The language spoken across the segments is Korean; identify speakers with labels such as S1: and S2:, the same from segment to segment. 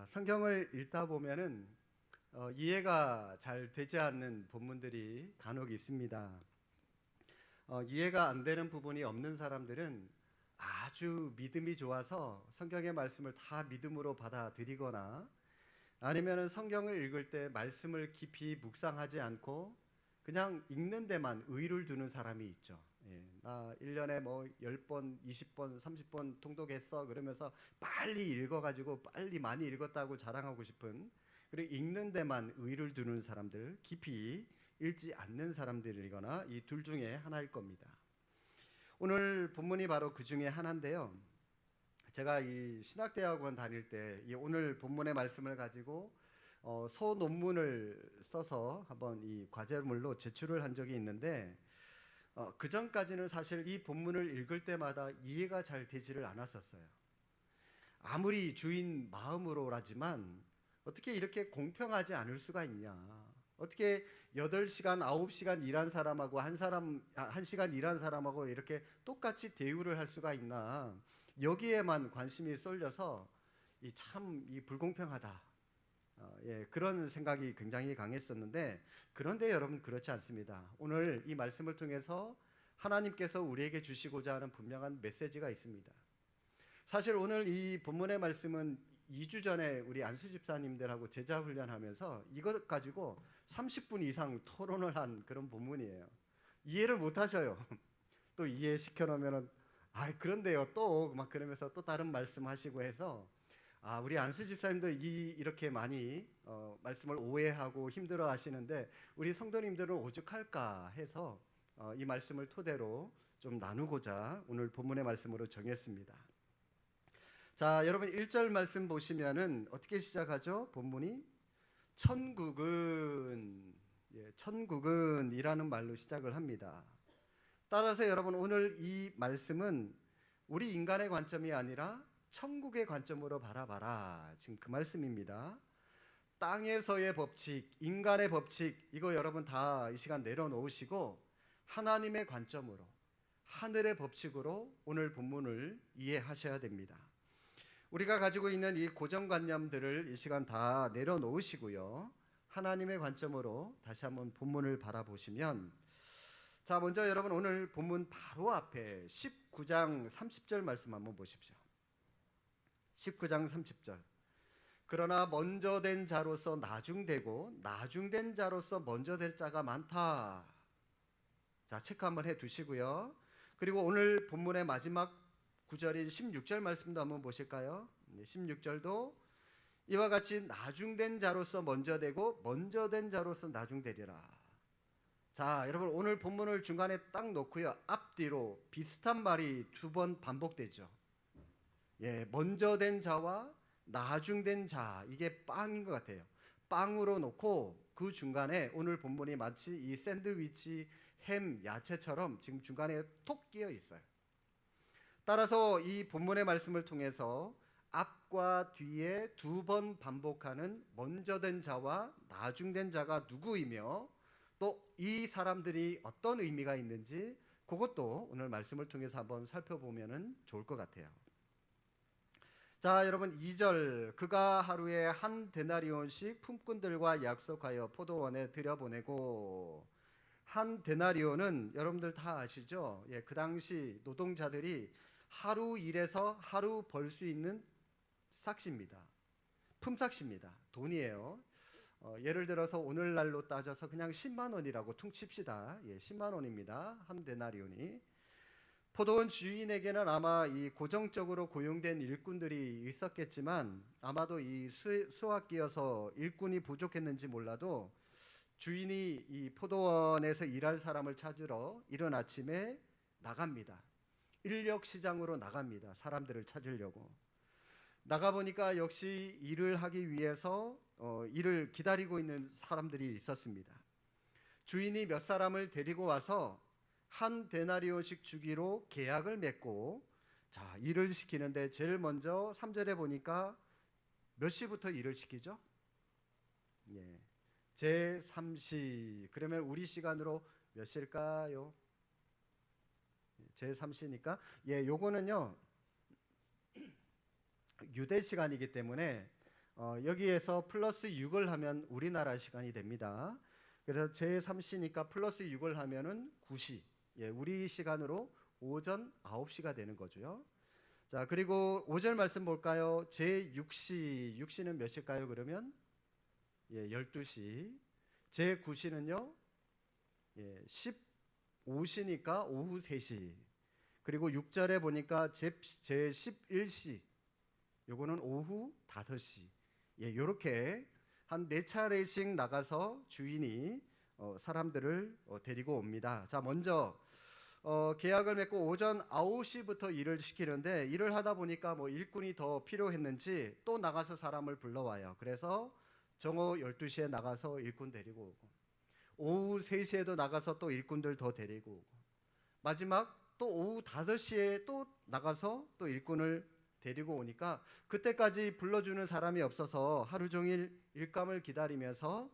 S1: 성경을 읽다 보면은 이해가 잘 되지 않는 본문들이 간혹 있습니다. 이해가 안 되는 부분이 없는 사람들은 아주 믿음이 좋아서 성경의 말씀을 다 믿음으로 받아들이거나 아니면은 성경을 읽을 때 말씀을 깊이 묵상하지 않고 그냥 읽는 데만 의의를 두는 사람이 있죠. 나 1년에 뭐 10번, 20번, 30번 통독했어. 그러면서 빨리 읽어가지고 빨리 많이 읽었다고 자랑하고 싶은, 그리고 읽는 데만 의의를 두는 사람들, 깊이 읽지 않는 사람들이거나 이 둘 중에 하나일 겁니다. 오늘 본문이 바로 그 중에 하나인데요. 제가 이 신학대학원 다닐 때 이 오늘 본문의 말씀을 가지고 소논문을 써서 한번 이 과제물로 제출을 한 적이 있는데 그 전까지는 사실 이 본문을 읽을 때마다 이해가 잘 되지를 않았었어요. 아무리 주인 마음으로라지만 어떻게 이렇게 공평하지 않을 수가 있냐? 어떻게 8시간, 9시간 일한 사람하고 한 사람 1시간 일한 사람하고 이렇게 똑같이 대우를 할 수가 있나? 여기에만 관심이 쏠려서 이 불공평하다. 그런 생각이 굉장히 강했었는데, 그런데 여러분 그렇지 않습니다. 오늘 이 말씀을 통해서 하나님께서 우리에게 주시고자 하는 분명한 메시지가 있습니다. 사실 오늘 이 본문의 말씀은 2주 전에 우리 안수 집사님들하고 제자 훈련하면서 이것 가지고 30분 이상 토론을 한 그런 본문이에요. 이해를 못 하셔요. 또 이해시켜 놓으면은 그런데요 또 막 그러면서 또 다른 말씀하시고 해서 우리 안수 집사님도 이렇게 많이 말씀을 오해하고 힘들어 하시는데 우리 성도님들은 오죽할까 해서 이 말씀을 토대로 좀 나누고자 오늘 본문의 말씀으로 정했습니다. 자, 여러분 1절 말씀 보시면은 어떻게 시작하죠? 본문이 천국은 천국은이라는 말로 시작을 합니다. 따라서 여러분 오늘 이 말씀은 우리 인간의 관점이 아니라 천국의 관점으로 바라봐라. 지금 그 말씀입니다. 땅에서의 법칙, 인간의 법칙, 이거 여러분 다 이 시간 내려놓으시고 하나님의 관점으로, 하늘의 법칙으로 오늘 본문을 이해하셔야 됩니다. 우리가 가지고 있는 이 고정관념들을 이 시간 다 내려놓으시고요. 하나님의 관점으로 다시 한번 본문을 바라보시면, 자, 먼저 여러분 오늘 본문 바로 앞에 19장 30절 말씀 한번 보십시오. 19장 30절. 그러나 먼저 된 자로서 나중되고 나중된 자로서 먼저 될 자가 많다. 자, 체크 한번 해 두시고요. 그리고 오늘 본문의 마지막 구절인 16절 말씀도 한번 보실까요? 16절도 이와 같이 나중된 자로서 먼저 되고 먼저 된 자로서 나중되리라. 자, 여러분 오늘 본문을 중간에 딱 놓고요. 앞뒤로 비슷한 말이 2번 반복되죠. 먼저 된 자와 나중된 자, 이게 빵인 것 같아요. 빵으로 놓고 그 중간에 오늘 본문이 마치 이 샌드위치 햄 야채처럼 지금 중간에 톡 끼어 있어요. 따라서 이 본문의 말씀을 통해서 앞과 뒤에 2번 반복하는 먼저 된 자와 나중된 자가 누구이며 또 이 사람들이 어떤 의미가 있는지 그것도 오늘 말씀을 통해서 한번 살펴보면 좋을 것 같아요. 자, 여러분 2절, 그가 하루에 한 데나리온씩 품꾼들과 약속하여 포도원에 들여보내고, 한 데나리온은 여러분들 다 아시죠? 그 당시 노동자들이 하루 일해서 하루 벌 수 있는 삭시입니다. 품삯입니다. 돈이에요. 예를 들어서 오늘날로 따져서 그냥 10만 원이라고 퉁칩시다. 10만 원입니다. 한 데나리온이. 포도원 주인에게는 아마 이 고정적으로 고용된 일꾼들이 있었겠지만 아마도 이 수학기여서 일꾼이 부족했는지 몰라도 주인이 이 포도원에서 일할 사람을 찾으러 이른 아침에 나갑니다. 인력 시장으로 나갑니다. 사람들을 찾으려고. 나가보니까 역시 일을 하기 위해서 일을 기다리고 있는 사람들이 있었습니다. 주인이 몇 사람을 데리고 와서 한 데나리온씩 주기로 계약을 맺고, 자, 일을 시키는데 제일 먼저 3절에 보니까 몇 시부터 일을 시키죠? 제3시. 그러면 우리 시간으로 몇 시일까요? 제3시니까 요거는요 유대 시간이기 때문에 여기에서 플러스 6을 하면 우리나라 시간이 됩니다. 그래서 제3시니까 플러스 6을 하면은 9시. 예, 우리 시간으로 오전 9시가 되는 거죠. 자, 그리고 5절 말씀 볼까요? 제6시. 6시는 몇 시일까요? 그러면 12시. 제9시는요? 15시니까 오후 3시. 그리고 6절에 보니까 제11시. 요거는 오후 5시. 요렇게 한 4차례씩 나가서 주인이 사람들을 데리고 옵니다. 자, 먼저 계약을 맺고 오전 9시부터 일을 시키는데, 일을 하다 보니까 뭐 일꾼이 더 필요했는지 또 나가서 사람을 불러와요. 그래서 정오 12시에 나가서 일꾼 데리고 오고, 오후 3시에도 나가서 또 일꾼들 더 데리고 오고, 마지막 또 오후 5시에 또 나가서 또 일꾼을 데리고 오니까 그때까지 불러주는 사람이 없어서 하루 종일 일감을 기다리면서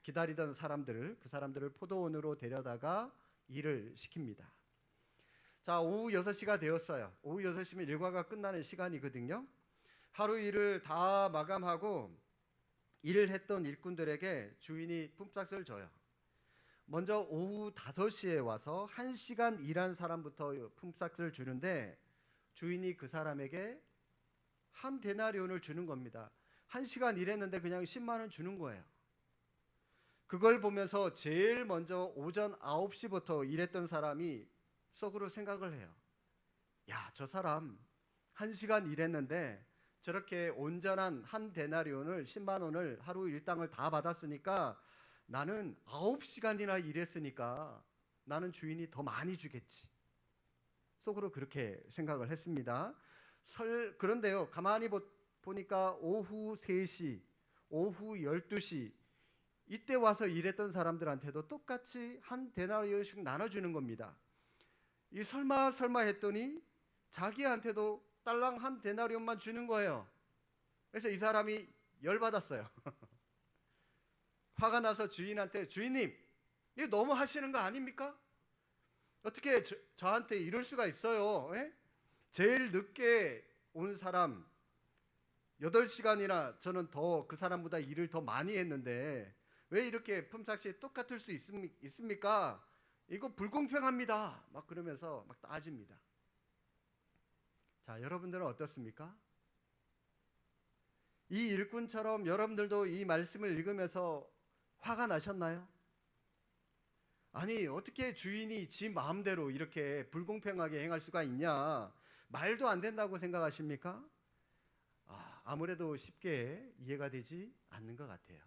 S1: 기다리던 그 사람들을 포도원으로 데려다가 일을 시킵니다. 자, 오후 6시가 되었어요. 오후 6시면 일과가 끝나는 시간이거든요. 하루 일을 다 마감하고 일을 했던 일꾼들에게 주인이 품삯을 줘요. 먼저 오후 5시에 와서 1시간 일한 사람부터 품삯을 주는데, 주인이 그 사람에게 한 데나리온을 주는 겁니다. 1시간 일했는데 그냥 10만 원 주는 거예요. 그걸 보면서 제일 먼저 오전 9시부터 일했던 사람이 속으로 생각을 해요. 야, 저 사람 1시간 일했는데 저렇게 온전한 한 데나리온을 10만 원을 하루 일당을 다 받았으니까 나는 9시간이나 일했으니까 나는 주인이 더 많이 주겠지. 속으로 그렇게 생각을 했습니다. 그런데요, 가만히 보니까 오후 3시, 오후 12시 이때 와서 일했던 사람들한테도 똑같이 한 데나리온씩 나눠주는 겁니다. 이 설마 했더니 자기한테도 딸랑 한 데나리온만 주는 거예요. 그래서 이 사람이 열받았어요. 화가 나서 주인한테, 주인님, 이거 너무 하시는 거 아닙니까? 어떻게 저한테 이럴 수가 있어요? 에? 제일 늦게 온 사람 8시간이나 저는 더 그 사람보다 일을 더 많이 했는데 왜 이렇게 품삯이 똑같을 수 있습니까? 이거 불공평합니다. 막 그러면서 막 따집니다. 자, 여러분들은 어떻습니까? 이 일꾼처럼 여러분들도 이 말씀을 읽으면서 화가 나셨나요? 아니, 어떻게 주인이 지 마음대로 이렇게 불공평하게 행할 수가 있냐? 말도 안 된다고 생각하십니까? 아무래도 쉽게 이해가 되지 않는 것 같아요.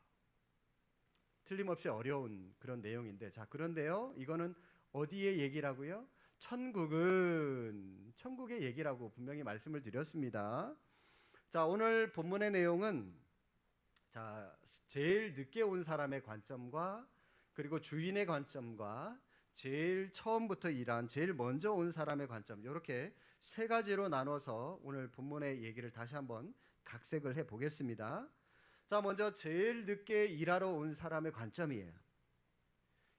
S1: 틀림없이 어려운 그런 내용인데, 자, 그런데요, 이거는 어디의 얘기라고요? 천국의 얘기라고 분명히 말씀을 드렸습니다. 자, 오늘 본문의 내용은 자, 제일 늦게 온 사람의 관점과 그리고 주인의 관점과 제일 처음부터 일한 제일 먼저 온 사람의 관점, 이렇게 세 가지로 나눠서 오늘 본문의 얘기를 다시 한번 각색을 해 보겠습니다. 자, 먼저 제일 늦게 일하러 온 사람의 관점이에요.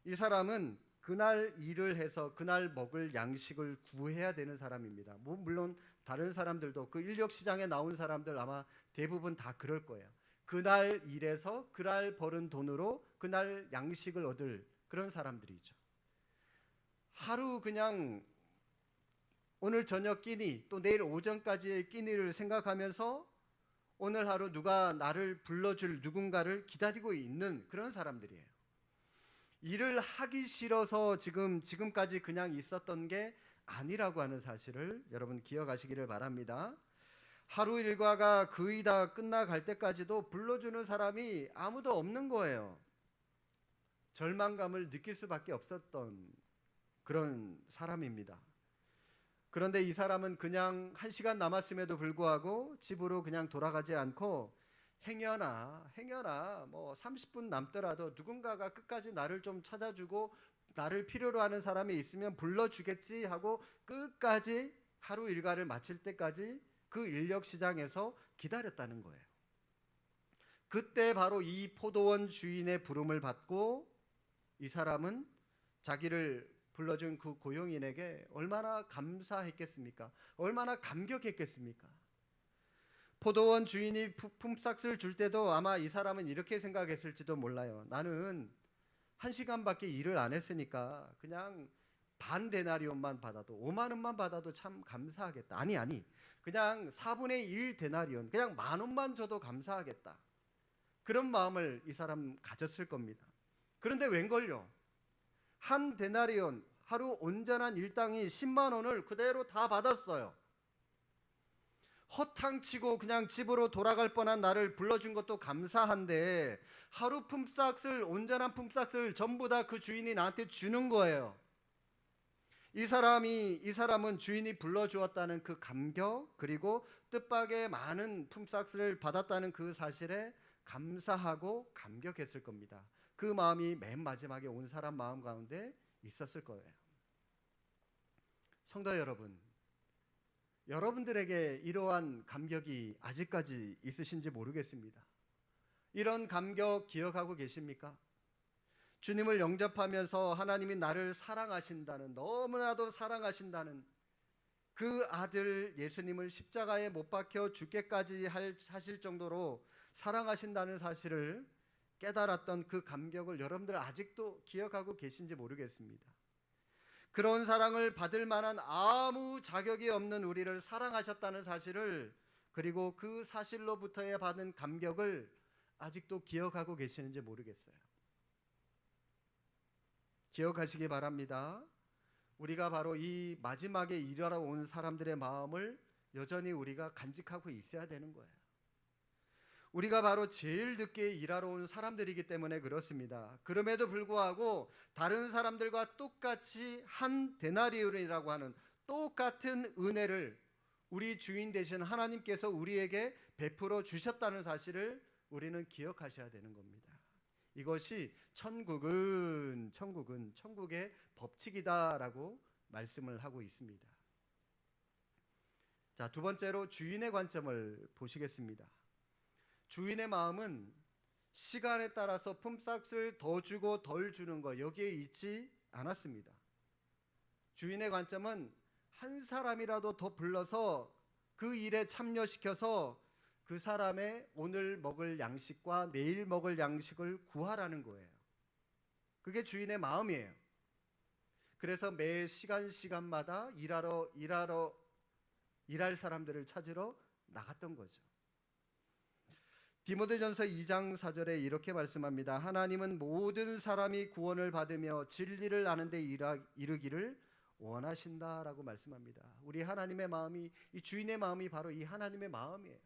S1: 이 사람은 그날 일을 해서 그날 먹을 양식을 구해야 되는 사람입니다. 물론 다른 사람들도, 그 인력 시장에 나온 사람들 아마 대부분 다 그럴 거예요. 그날 일해서 그날 버는 돈으로 그날 양식을 얻을 그런 사람들이죠. 하루 그냥 오늘 저녁 끼니, 또 내일 오전까지의 끼니를 생각하면서 오늘 하루 누가 나를 불러줄 누군가를 기다리고 있는 그런 사람들이에요. 일을 하기 싫어서 지금까지 그냥 있었던 게 아니라고 하는 사실을 여러분 기억하시기를 바랍니다. 하루 일과가 거의 다 끝나갈 때까지도 불러주는 사람이 아무도 없는 거예요. 절망감을 느낄 수밖에 없었던 그런 사람입니다. 그런데 이 사람은 그냥 1시간 남았음에도 불구하고 집으로 그냥 돌아가지 않고 행여나 뭐 30분 남더라도 누군가가 끝까지 나를 좀 찾아주고 나를 필요로 하는 사람이 있으면 불러주겠지 하고 끝까지 하루 일과를 마칠 때까지 그 인력 시장에서 기다렸다는 거예요. 그때 바로 이 포도원 주인의 부름을 받고 이 사람은 자기를 불러준 그 고용인에게 얼마나 감사했겠습니까? 얼마나 감격했겠습니까? 포도원 주인이 품삯을 줄 때도 아마 이 사람은 이렇게 생각했을지도 몰라요. 나는 1시간밖에 일을 안 했으니까 그냥 반 데나리온만 받아도 5만 원만 받아도 참 감사하겠다. 아니. 그냥 4분의 1 데나리온, 그냥 10,000원만 줘도 감사하겠다. 그런 마음을 이 사람 가졌을 겁니다. 그런데 웬걸요? 한 데나리온, 하루 온전한 일당이 10만 원을 그대로 다 받았어요. 허탕치고 그냥 집으로 돌아갈 뻔한 나를 불러준 것도 감사한데 하루 품삯을, 온전한 품삯을 전부 다 그 주인이 나한테 주는 거예요. 이 사람은 주인이 불러주었다는 그 감격, 그리고 뜻밖의 많은 품삯을 받았다는 그 사실에 감사하고 감격했을 겁니다. 그 마음이 맨 마지막에 온 사람 마음 가운데 있었을 거예요. 성도 여러분, 여러분들에게 이러한 감격이 아직까지 있으신지 모르겠습니다. 이런 감격 기억하고 계십니까? 주님을 영접하면서 하나님이 나를 사랑하신다는, 너무나도 사랑하신다는 그 아들 예수님을 십자가에 못 박혀 죽게까지 하실 정도로 사랑하신다는 사실을 깨달았던 그 감격을 여러분들 아직도 기억하고 계신지 모르겠습니다. 그런 사랑을 받을 만한 아무 자격이 없는 우리를 사랑하셨다는 사실을, 그리고 그 사실로부터의 받은 감격을 아직도 기억하고 계시는지 모르겠어요. 기억하시기 바랍니다. 우리가 바로 이 마지막에 일하러 온 사람들의 마음을 여전히 우리가 간직하고 있어야 되는 거예요. 우리가 바로 제일 늦게 일하러 온 사람들이기 때문에 그렇습니다. 그럼에도 불구하고 다른 사람들과 똑같이 한 데나리온이라고 하는 똑같은 은혜를 우리 주인 되신 하나님께서 우리에게 베풀어 주셨다는 사실을 우리는 기억하셔야 되는 겁니다. 이것이 천국의 법칙이다라고 말씀을 하고 있습니다. 자, 두 번째로 주인의 관점을 보시겠습니다. 주인의 마음은 시간에 따라서 품삯을 더 주고 덜 주는 것, 여기에 있지 않았습니다. 주인의 관점은 한 사람이라도 더 불러서 그 일에 참여시켜서 그 사람의 오늘 먹을 양식과 내일 먹을 양식을 구하라는 거예요. 그게 주인의 마음이에요. 그래서 매 시간마다 일할 사람들을 찾으러 나갔던 거죠. 디모데전서 2장 4절에 이렇게 말씀합니다. 하나님은 모든 사람이 구원을 받으며 진리를 아는 데 이르기를 원하신다라고 말씀합니다. 우리 하나님의 마음이, 이 주인의 마음이 바로 이 하나님의 마음이에요.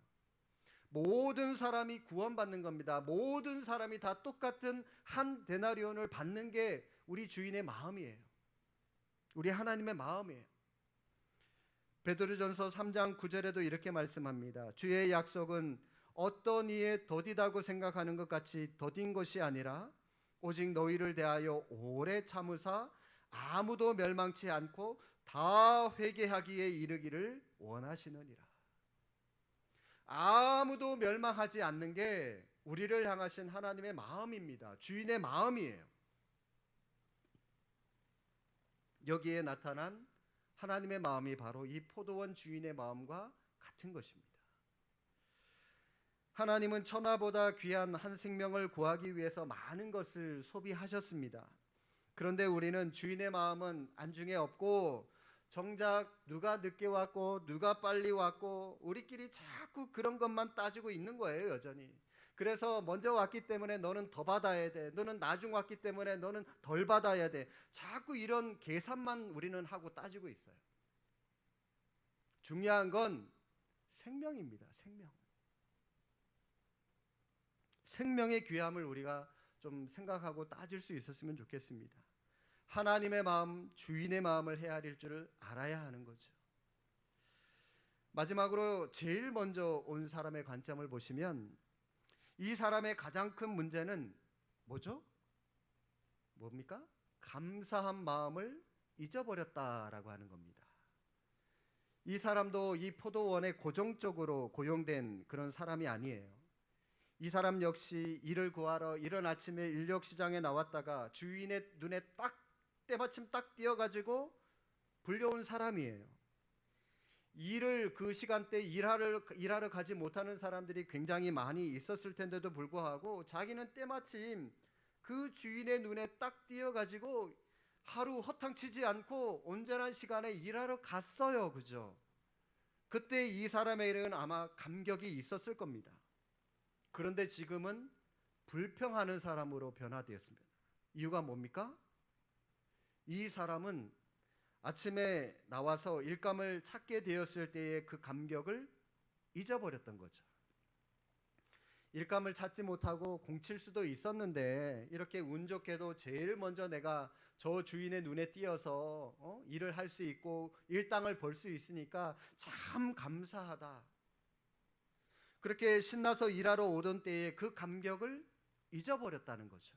S1: 모든 사람이 구원받는 겁니다. 모든 사람이 다 똑같은 한 데나리온을 받는 게 우리 주인의 마음이에요. 우리 하나님의 마음이에요. 베드로전서 3장 9절에도 이렇게 말씀합니다. 주의 약속은 어떤 이에 더디다고 생각하는 것 같이 더딘 것이 아니라 오직 너희를 대하여 오래 참으사 아무도 멸망치 않고 다 회개하기에 이르기를 원하시느니라. 아무도 멸망하지 않는 게 우리를 향하신 하나님의 마음입니다. 주인의 마음이에요. 여기에 나타난 하나님의 마음이 바로 이 포도원 주인의 마음과 같은 것입니다. 하나님은 천하보다 귀한 한 생명을 구하기 위해서 많은 것을 소비하셨습니다. 그런데 우리는 주인의 마음은 안중에 없고 정작 누가 늦게 왔고 누가 빨리 왔고 우리끼리 자꾸 그런 것만 따지고 있는 거예요, 여전히. 그래서 먼저 왔기 때문에 너는 더 받아야 돼. 너는 나중 왔기 때문에 너는 덜 받아야 돼. 자꾸 이런 계산만 우리는 하고 따지고 있어요. 중요한 건 생명입니다. 생명의 귀함을 우리가 좀 생각하고 따질 수 있었으면 좋겠습니다. 하나님의 마음, 주인의 마음을 헤아릴 줄을 알아야 하는 거죠. 마지막으로 제일 먼저 온 사람의 관점을 보시면 이 사람의 가장 큰 문제는 뭐죠? 뭡니까? 감사한 마음을 잊어버렸다라고 하는 겁니다. 이 사람도 이 포도원에 고정적으로 고용된 그런 사람이 아니에요. 이 사람 역시 일을 구하러 이른 아침에 인력시장에 나왔다가 주인의 눈에 때마침 딱 띄어가지고 불려온 사람이에요. 일을 그 시간대 일하러 가지 못하는 사람들이 굉장히 많이 있었을 텐데도 불구하고 자기는 때마침 그 주인의 눈에 딱 띄어가지고 하루 허탕치지 않고 온전한 시간에 일하러 갔어요. 그죠? 그때 이 사람에게는 아마 감격이 있었을 겁니다. 그런데 지금은 불평하는 사람으로 변화되었습니다. 이유가 뭡니까? 이 사람은 아침에 나와서 일감을 찾게 되었을 때의 그 감격을 잊어버렸던 거죠. 일감을 찾지 못하고 공칠 수도 있었는데 이렇게 운 좋게도 제일 먼저 내가 저 주인의 눈에 띄어서 일을 할 수 있고 일당을 벌 수 있으니까 참 감사하다. 그렇게 신나서 일하러 오던 때에 그 감격을 잊어버렸다는 거죠.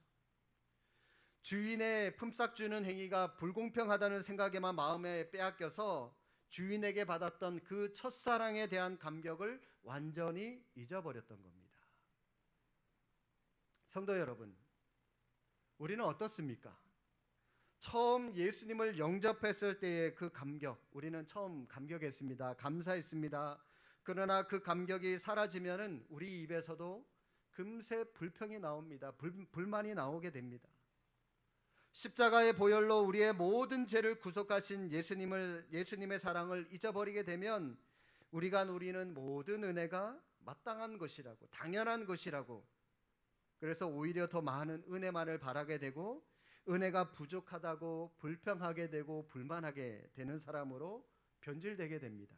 S1: 주인의 품삯 주는 행위가 불공평하다는 생각에만 마음에 빼앗겨서 주인에게 받았던 그 첫사랑에 대한 감격을 완전히 잊어버렸던 겁니다. 성도 여러분, 우리는 어떻습니까? 처음 예수님을 영접했을 때의 그 감격, 우리는 처음 감격했습니다. 감사했습니다. 그러나 그 감격이 사라지면은 우리 입에서도 금세 불평이 나옵니다. 불만이 나오게 됩니다. 십자가의 보혈로 우리의 모든 죄를 구속하신 예수님의 사랑을 잊어버리게 되면 우리가 누리는 모든 은혜가 마땅한 것이라고, 당연한 것이라고, 그래서 오히려 더 많은 은혜만을 바라게 되고 은혜가 부족하다고 불평하게 되고 불만하게 되는 사람으로 변질되게 됩니다.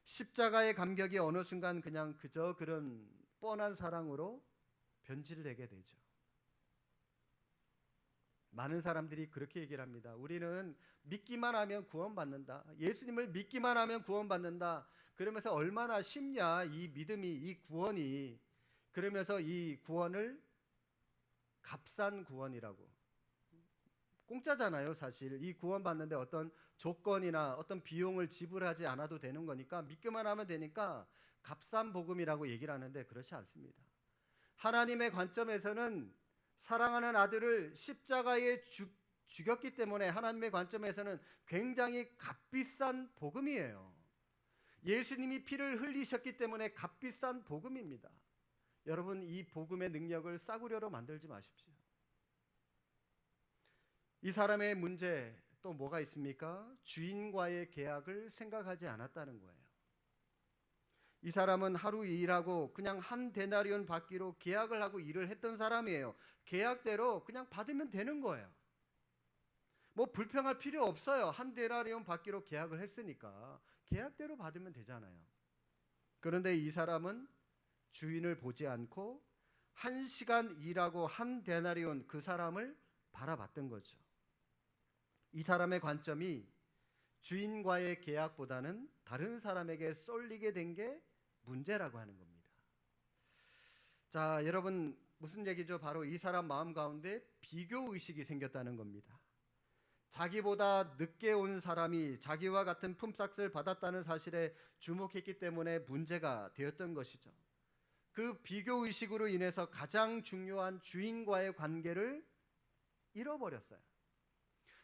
S1: 십자가의 감격이 어느 순간 그냥 그저 그런 뻔한 사랑으로 변질되게 되죠. 많은 사람들이 그렇게 얘기를 합니다. 우리는 믿기만 하면 구원받는다. 예수님을 믿기만 하면 구원받는다. 그러면서 얼마나 쉽냐 이 믿음이, 이 구원이. 그러면서 이 구원을 값싼 구원이라고. 공짜잖아요 사실. 이 구원받는데 어떤 조건이나 어떤 비용을 지불하지 않아도 되는 거니까 믿기만 하면 되니까 값싼 복음이라고 얘기를 하는데 그렇지 않습니다. 하나님의 관점에서는 사랑하는 아들을 십자가에 죽였기 때문에 하나님의 관점에서는 굉장히 값비싼 복음이에요. 예수님이 피를 흘리셨기 때문에 값비싼 복음입니다. 여러분, 이 복음의 능력을 싸구려로 만들지 마십시오. 이 사람의 문제 또 뭐가 있습니까? 주인과의 계약을 생각하지 않았다는 거예요. 이 사람은 하루 일하고 그냥 한 데나리온 받기로 계약을 하고 일을 했던 사람이에요. 계약대로 그냥 받으면 되는 거예요. 뭐 불평할 필요 없어요. 한 데나리온 받기로 계약을 했으니까 계약대로 받으면 되잖아요. 그런데 이 사람은 주인을 보지 않고 한 시간 일하고 한 데나리온 그 사람을 바라봤던 거죠. 이 사람의 관점이 주인과의 계약보다는 다른 사람에게 쏠리게 된 게 문제라고 하는 겁니다. 자, 여러분 무슨 얘기죠? 바로 이 사람 마음 가운데 비교 의식이 생겼다는 겁니다. 자기보다 늦게 온 사람이 자기와 같은 품삯을 받았다는 사실에 주목했기 때문에 문제가 되었던 것이죠. 그 비교 의식으로 인해서 가장 중요한 주인과의 관계를 잃어버렸어요.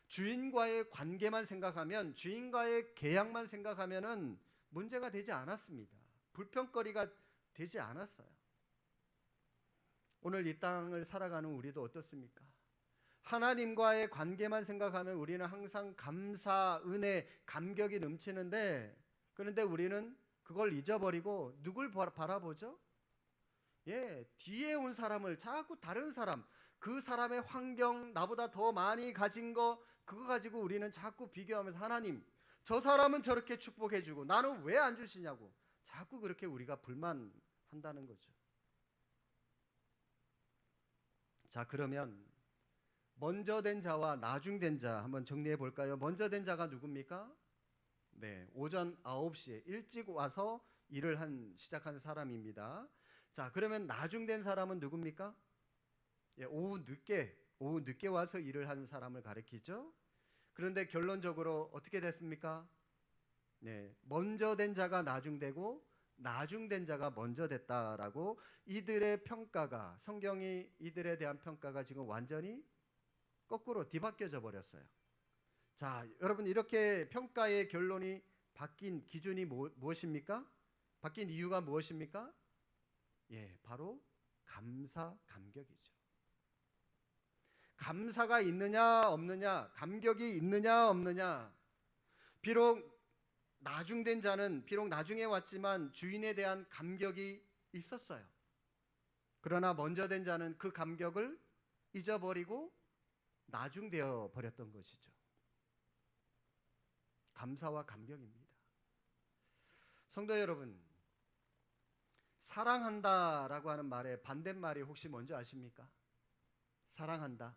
S1: 주인과의 관계만 생각하면, 주인과의 계약만 생각하면은 문제가 되지 않았습니다. 불평거리가 되지 않았어요. 오늘 이 땅을 살아가는 우리도 어떻습니까? 하나님과의 관계만 생각하면 우리는 항상 감사, 은혜, 감격이 넘치는데, 그런데 우리는 그걸 잊어버리고 누굴 바라보죠? 뒤에 온 사람을, 자꾸 다른 사람, 그 사람의 환경, 나보다 더 많이 가진 거, 그거 가지고 우리는 자꾸 비교하면서 하나님, 저 사람은 저렇게 축복해주고 나는 왜 안 주시냐고 자꾸 그렇게 우리가 불만한다는 거죠. 자, 그러면 먼저 된 자와 나중된 자 한번 정리해 볼까요? 먼저 된 자가 누굽니까? 오전 9시에 일찍 와서 일을 시작한 사람입니다. 자, 그러면 나중된 사람은 누굽니까? 오후 늦게 와서 일을 하는 사람을 가리키죠. 그런데 결론적으로 어떻게 됐습니까? 먼저 된 자가 나중되고 나중된 자가 먼저 됐다라고 이들의 평가가, 성경이 이들에 대한 평가가 지금 완전히 거꾸로 뒤바뀌어져 버렸어요. 자, 여러분 이렇게 평가의 결론이 바뀐 기준이 무엇입니까? 바뀐 이유가 무엇입니까? 예, 바로 감사, 감격이죠. 감사가 있느냐 없느냐, 감격이 있느냐 없느냐. 비록 나중된 자는 비록 나중에 왔지만 주인에 대한 감격이 있었어요. 그러나 먼저 된 자는 그 감격을 잊어버리고 나중되어 버렸던 것이죠. 감사와 감격입니다. 성도 여러분, 사랑한다라고 하는 말의 반대말이 혹시 뭔지 아십니까? 사랑한다.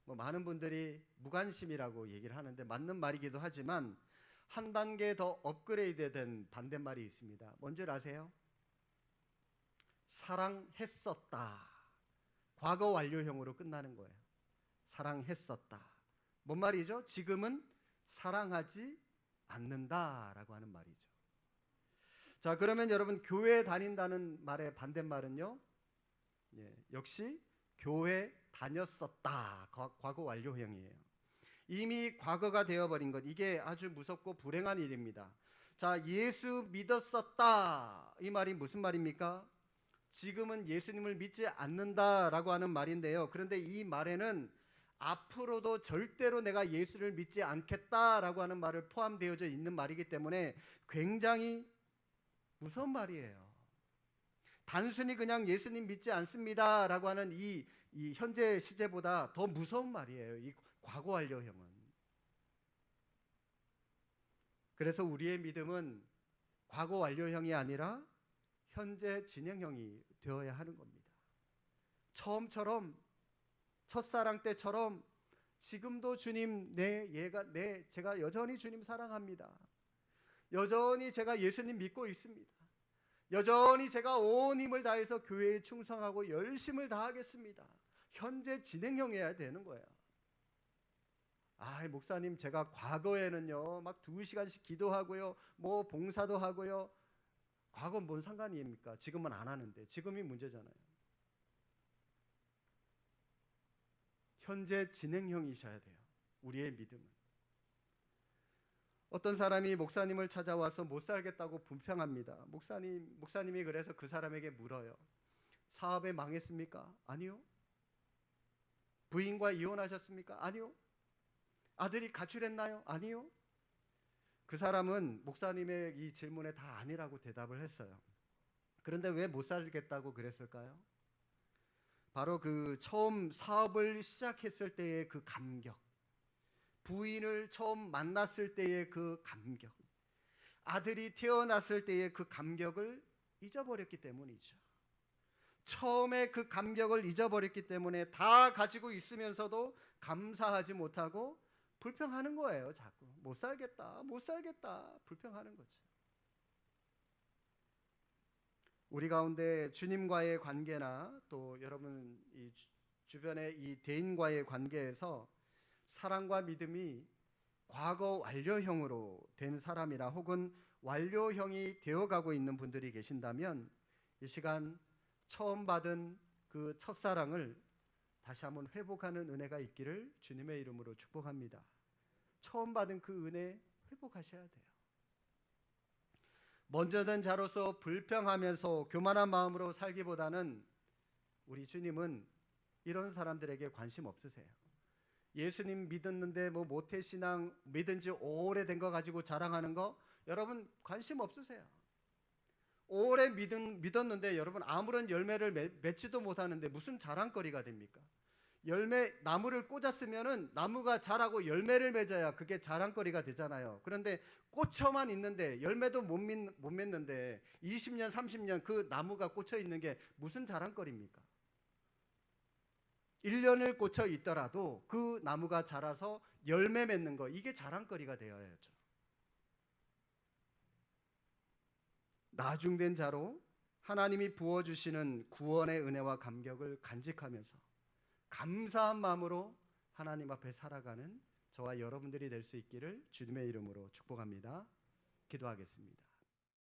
S1: 많은 분들이 무관심이라고 얘기를 하는데 맞는 말이기도 하지만 한 단계 더 업그레이드된 반대말이 있습니다. 뭔지 아세요? 사랑했었다. 과거 완료형으로 끝나는 거예요. 사랑했었다. 뭔 말이죠? 지금은 사랑하지 않는다라고 하는 말이죠. 자, 그러면 여러분 교회 다닌다는 말의 반대말은요? 역시 교회 다녔었다. 과거 완료형이에요. 이미 과거가 되어버린 것, 이게 아주 무섭고 불행한 일입니다. 자, 예수 믿었었다. 이 말이 무슨 말입니까? 지금은 예수님을 믿지 않는다라고 하는 말인데요. 그런데 이 말에는 앞으로도 절대로 내가 예수를 믿지 않겠다라고 하는 말을 포함되어져 있는 말이기 때문에 굉장히 무서운 말이에요. 단순히 그냥 예수님 믿지 않습니다라고 하는 이 현재 시제보다 더 무서운 말이에요. 이 과거 완료형은. 그래서 우리의 믿음은 과거 완료형이 아니라 현재 진행형이 되어야 하는 겁니다. 처음처럼, 첫사랑 때처럼 지금도 주님, 제가 여전히 주님 사랑합니다. 여전히 제가 예수님 믿고 있습니다. 여전히 제가 온 힘을 다해서 교회에 충성하고 열심을 다하겠습니다. 현재 진행형이어야 되는 거예요. 목사님, 제가 과거에는요 막 2시간씩 기도하고요, 봉사도 하고요. 과거는 뭔 상관입니까? 지금은 안 하는데. 지금이 문제잖아요. 현재 진행형이셔야 돼요. 우리의 믿음은. 어떤 사람이 목사님을 찾아와서 못 살겠다고 불평합니다. 목사님이 그래서 그 사람에게 물어요. 사업에 망했습니까? 아니요. 부인과 이혼하셨습니까? 아니요. 아들이 가출했나요? 아니요. 그 사람은 목사님의 이 질문에 다 아니라고 대답을 했어요. 그런데 왜 못 살겠다고 그랬을까요? 바로 그 처음 사업을 시작했을 때의 그 감격, 부인을 처음 만났을 때의 그 감격, 아들이 태어났을 때의 그 감격을 잊어버렸기 때문이죠. 처음에 그 감격을 잊어버렸기 때문에 다 가지고 있으면서도 감사하지 못하고 불평하는 거예요. 자꾸 못 살겠다 불평하는 거죠. 우리 가운데 주님과의 관계나 또 여러분 이 주변의 이 대인과의 관계에서 사랑과 믿음이 과거 완료형으로 된 사람이나 혹은 완료형이 되어가고 있는 분들이 계신다면 이 시간 처음 받은 그 첫사랑을 다시 한번 회복하는 은혜가 있기를 주님의 이름으로 축복합니다. 처음 받은 그 은혜 회복하셔야 돼요. 먼저 된 자로서 불평하면서 교만한 마음으로 살기보다는 우리 주님은 이런 사람들에게 관심 없으세요. 예수님 믿었는데 모태신앙 믿은 지 오래된 거 가지고 자랑하는 거 여러분 관심 없으세요. 오래 믿었는데 여러분 아무런 열매를 맺지도 못하는데 무슨 자랑거리가 됩니까? 나무를 꽂았으면은 나무가 자라고 열매를 맺어야 그게 자랑거리가 되잖아요. 그런데 꽂혀만 있는데 열매도 못 맺는데 20년 30년 그 나무가 꽂혀 있는 게 무슨 자랑거리입니까? 1년을 꽂혀 있더라도 그 나무가 자라서 열매 맺는 거, 이게 자랑거리가 되어야죠. 나중된 자로 하나님이 부어주시는 구원의 은혜와 감격을 간직하면서 감사한 마음으로 하나님 앞에 살아가는 저와 여러분들이 될 수 있기를 주님의 이름으로 축복합니다. 기도하겠습니다.